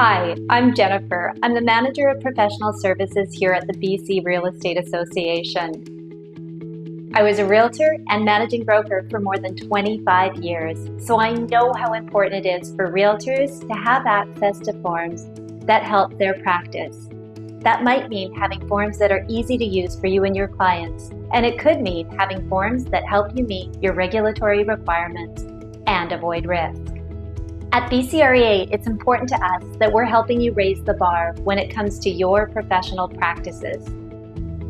Hi, I'm Jennifer. I'm the Manager of Professional Services here at the BC Real Estate Association. I was a realtor and managing broker for more than 25 years, so I know how important it is for realtors to have access to forms that help their practice. That might mean having forms that are easy to use for you and your clients, and it could mean having forms that help you meet your regulatory requirements and avoid risk. At BCREA, it's important to us that we're helping you raise the bar when it comes to your professional practices.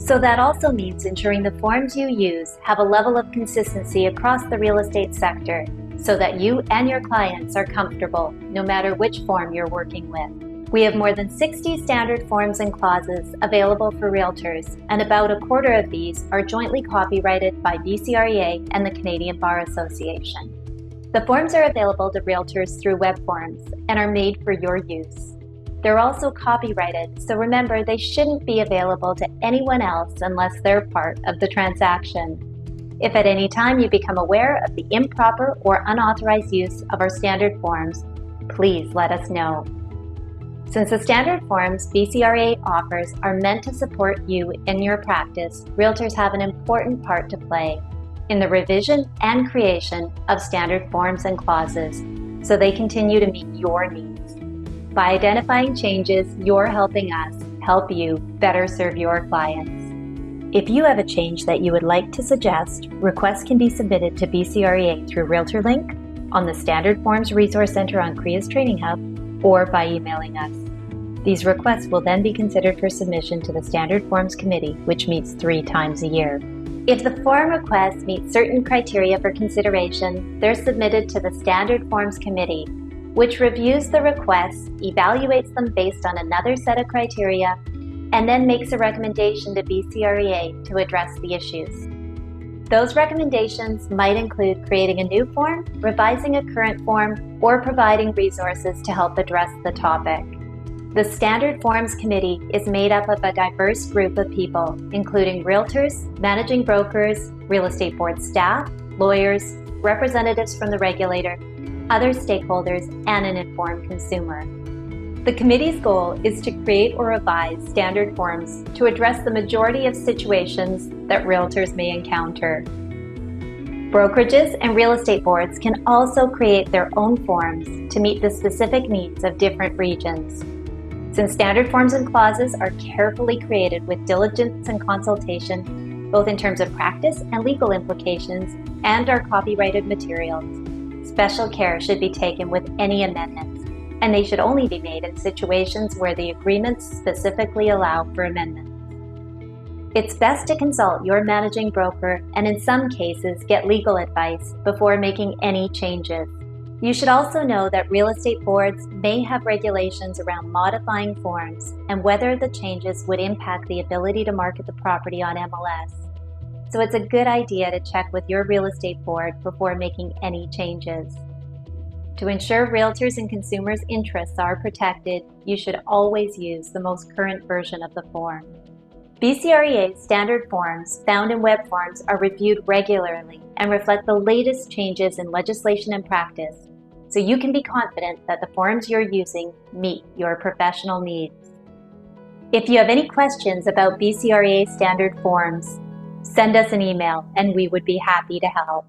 So that also means ensuring the forms you use have a level of consistency across the real estate sector so that you and your clients are comfortable no matter which form you're working with. We have more than 60 standard forms and clauses available for realtors, and about a quarter of these are jointly copyrighted by BCREA and the Canadian Bar Association. The forms are available to realtors through web forms and are made for your use. They're also copyrighted, so remember they shouldn't be available to anyone else unless they're part of the transaction. If at any time you become aware of the improper or unauthorized use of our standard forms, please let us know. Since the standard forms BCREA offers are meant to support you in your practice, realtors have an important part to play in the revision and creation of standard forms and clauses so they continue to meet your needs. By identifying changes, you're helping us help you better serve your clients. If you have a change that you would like to suggest, requests can be submitted to BCREA through RealtorLink, on the Standard Forms Resource Center on CREA's Training Hub, or by emailing us. These requests will then be considered for submission to the Standard Forms Committee, which meets 3 times a year. If the form requests meet certain criteria for consideration, they're submitted to the Standard Forms Committee, which reviews the requests, evaluates them based on another set of criteria, and then makes a recommendation to BCREA to address the issues. Those recommendations might include creating a new form, revising a current form, or providing resources to help address the topic. The Standard Forms Committee is made up of a diverse group of people, including realtors, managing brokers, real estate board staff, lawyers, representatives from the regulator, other stakeholders, and an informed consumer. The committee's goal is to create or revise standard forms to address the majority of situations that realtors may encounter. Brokerages and real estate boards can also create their own forms to meet the specific needs of different regions. Since standard forms and clauses are carefully created with diligence and consultation, both in terms of practice and legal implications, and are copyrighted materials, special care should be taken with any amendments, and they should only be made in situations where the agreements specifically allow for amendments. It's best to consult your managing broker and in some cases get legal advice before making any changes. You should also know that real estate boards may have regulations around modifying forms and whether the changes would impact the ability to market the property on MLS. So it's a good idea to check with your real estate board before making any changes. To ensure realtors' and consumers' interests are protected, you should always use the most current version of the form. BCREA's standard forms found in web forms are reviewed regularly and reflect the latest changes in legislation and practice, so you can be confident that the forms you're using meet your professional needs. If you have any questions about BCREA standard forms, send us an email and we would be happy to help.